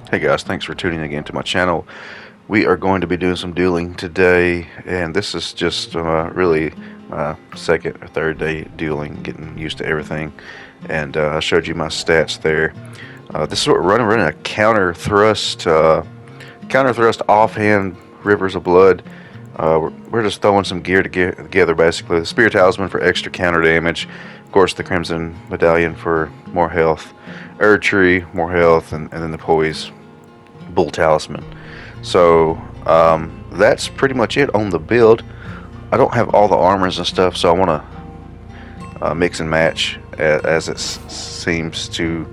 Hey guys, thanks for tuning again to my channel. We are going to be doing some dueling today, and this is just really my second or third day dueling, getting used to everything. And I showed you my stats there. This is what we're running. We're running a counter thrust offhand Rivers of Blood. We're just throwing some gear together basically. The Spear Talisman for extra counter damage. Of course, the Crimson Medallion for more health. Erd Tree, more health, and then the Poise Bull Talisman. So that's pretty much it on the build. I don't have all the armors and stuff, so I want to mix and match as it seems to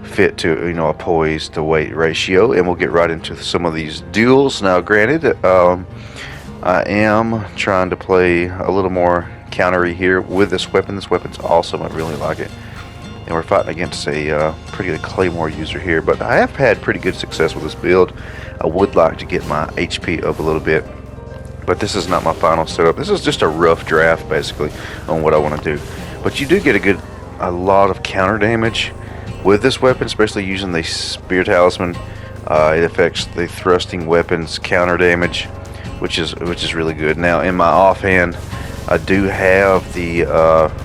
fit to a poise to weight ratio, and we'll get right into some of these duels. Now, granted, I am trying to play a little more countery here with this weapon. This weapon's awesome. I really like it. And we're fighting against a pretty good Claymore user here, but I have had pretty good success with this build. I would like to get my HP up a little bit, but this is not my final setup. This is just a rough draft basically on what I want to do. But you do get a lot of counter damage with this weapon, especially using the Spear Talisman. It affects the thrusting weapons counter damage, which is really good. Now in my offhand, I do have the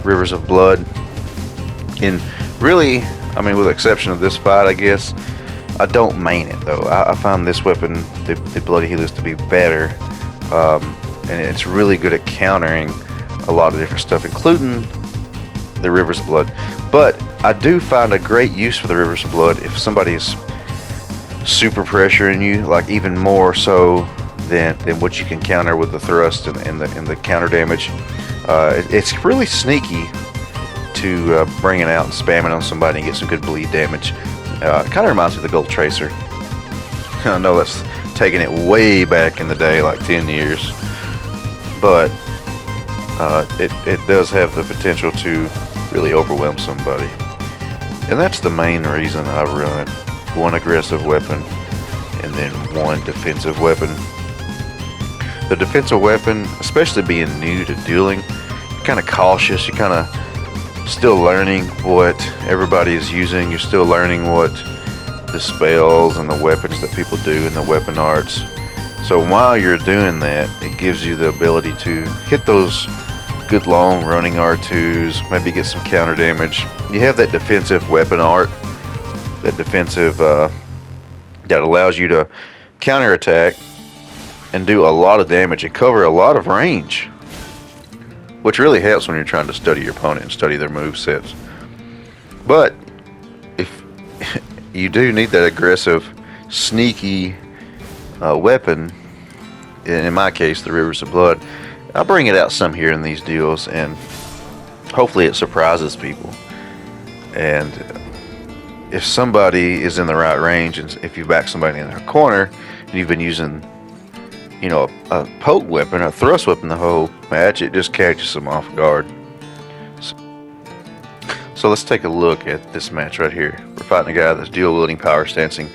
Rivers of Blood. And really, I mean, with the exception of this fight, I guess, I don't main it though. I find this weapon, the Bloody Helice, to be better, and it's really good at countering a lot of different stuff, including the Rivers of Blood. But I do find a great use for the Rivers of Blood if somebody's super pressuring you, like even more so than what you can counter with the thrust and the counter damage. It's really sneaky to bring it out and spam it on somebody and get some good bleed damage. It kind of reminds me of the Gold Tracer. I know that's taking it way back in the day, like 10 years, but it does have the potential to really overwhelm somebody. And that's the main reason I run one aggressive weapon and then one defensive weapon. The defensive weapon, especially being new to dueling, you're kind of cautious, you're kind of still learning what everybody is using. You're still learning what the spells and the weapons that people do and the weapon arts. So while you're doing that, it gives you the ability to hit those good long running R2s, maybe get some counter damage. You have that defensive weapon art, that defensive that allows you to counterattack and do a lot of damage and cover a lot of range, which really helps when you're trying to study your opponent and study their move sets. But if you do need that aggressive, sneaky weapon, in my case, the Rivers of Blood, I'll bring it out some here in these deals, and hopefully it surprises people. And if somebody is in the right range, and if you back somebody in their corner, and you've been using a poke weapon, a thrust weapon the whole match, it just catches them off guard. So let's take a look at this match right here. We're fighting a guy that's dual wielding power stancing,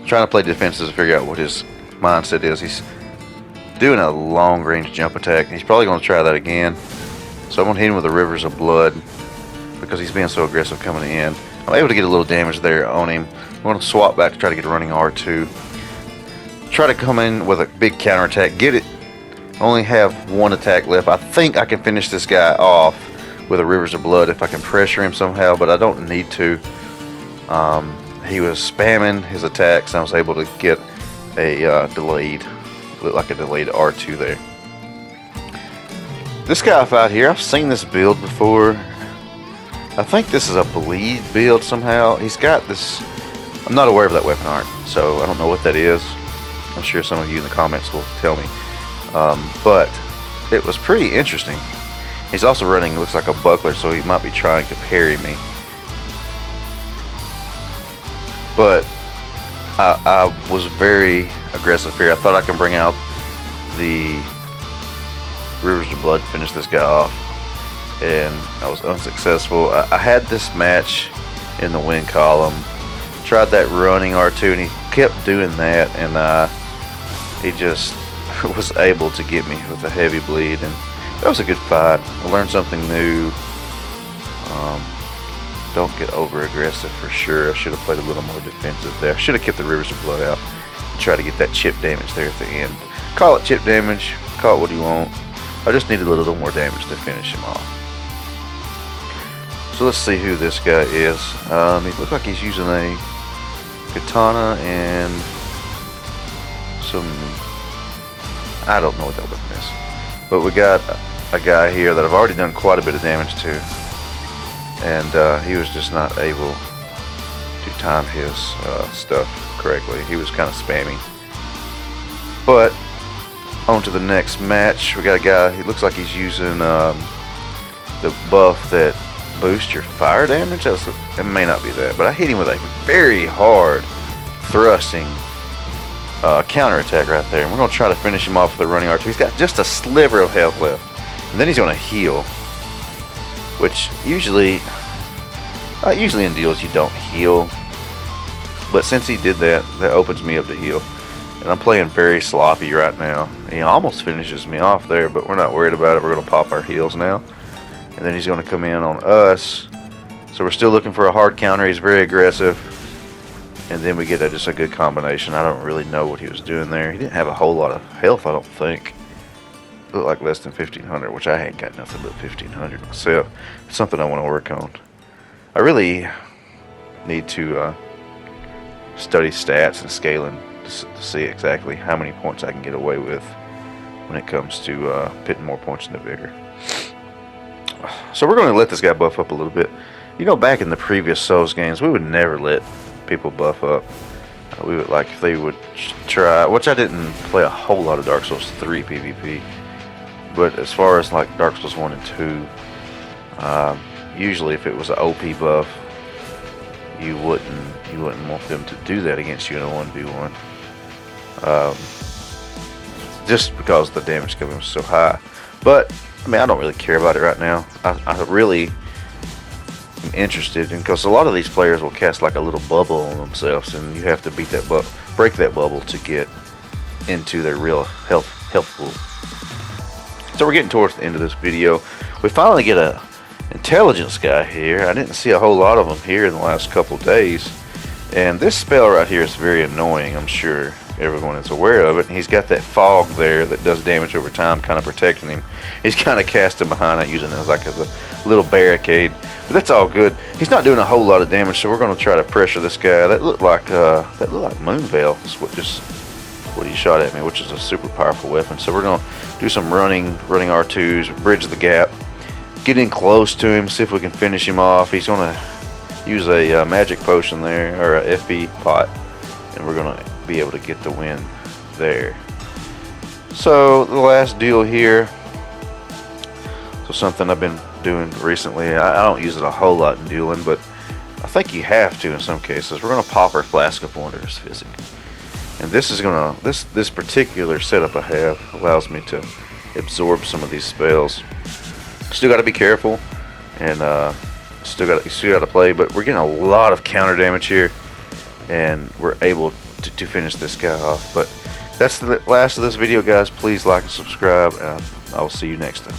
trying to play defenses to figure out what his mindset is. He's doing a long range jump attack, and he's probably going to try that again. So I'm going to hit him with the Rivers of Blood because he's being so aggressive coming in. I'm able to get a little damage there on him. I'm going to swap back to try to get a running R2. Try to come in with a big counterattack, get it. Only have one attack left. I think I can finish this guy off with a Rivers of Blood if I can pressure him somehow, but I don't need to. He was spamming his attacks, and I was able to get a delayed, looked like a delayed R2 there. This guy I fight here, I've seen this build before. I think this is a bleed build somehow. He's got this, I'm not aware of that weapon art, so I don't know what that is. I'm sure some of you in the comments will tell me. But it was pretty interesting. He's also running, looks like a buckler, so he might be trying to parry me. But I was very aggressive here. I thought I could bring out the Rivers of Blood, finish this guy off, and I was unsuccessful. I had this match in the win column. Tried that running R2, and he kept doing that, and he just was able to get me with a heavy bleed, and that was a good fight. I learned something new. don't get over aggressive for sure. I should have played a little more defensive there. I should have kept the Rivers of Blood out and try to get that chip damage there at the end. Call it chip damage, call it what you want. I just needed a little more damage to finish him off. So let's see who this guy is. He looks like he's using a katana and some, I don't know what that weapon is. But we got a guy here that I've already done quite a bit of damage to. And he was just not able to time his stuff correctly. He was kind of spammy. But on to the next match. We got a guy, he looks like he's using the buff that boosts your fire damage. It may not be that, but I hit him with a very hard thrusting counterattack right there. And we're going to try to finish him off with a running R2. He's got just a sliver of health left. And then he's going to heal. Which usually in deals you don't heal. But since he did that, that opens me up to heal. And I'm playing very sloppy right now. He almost finishes me off there, but we're not worried about it. We're going to pop our heals now. And then he's going to come in on us. So we're still looking for a hard counter. He's very aggressive. And then we get just a good combination. I don't really know what he was doing there. He didn't have a whole lot of health, I don't think. Looked like less than 1,500, which I ain't got nothing but 1,500 myself. It's something I want to work on. I really need to study stats and scaling to see exactly how many points I can get away with when it comes to putting more points into vigor. So we're going to let this guy buff up a little bit. You know, back in the previous Souls games, we would never let people buff up. We would, like, if they would try, which I didn't play a whole lot of Dark Souls 3 PvP, but as far as like Dark Souls 1 and 2, usually if it was an OP buff, you wouldn't want them to do that against you in a 1v1. Just because the damage coming was so high. But I mean, I don't really care about it right now. I really am interested in, because a lot of these players will cast like a little bubble on themselves, and you have to beat that break that bubble to get into their real health pool. So we're getting towards the end of this video. We finally get a intelligence guy here. I didn't see a whole lot of them here in the last couple days. And this spell right here is very annoying. I'm sure everyone is aware of it. And he's got that fog there that does damage over time, kind of protecting him. He's kind of casting behind it, using it as like a little barricade. But that's all good. He's not doing a whole lot of damage, so we're going to try to pressure this guy. That looked like Moonveil is what he shot at me, which is a super powerful weapon. So we're going to do some running R2s, bridge the gap, get in close to him, see if we can finish him off. He's going to use a magic potion there, or a FP pot, and we're going to be able to get the win there. So the last deal here, so something I've been doing recently. I don't use it a whole lot in dueling, but I think you have to in some cases. We're going to pop our Flask of Wondrous Physic. And this is gonna this particular setup I have allows me to absorb some of these spells. Still got to be careful, and still got to play. But we're getting a lot of counter damage here, and we're able to finish this guy off. But that's the last of this video, guys. Please like and subscribe, and I will see you next time.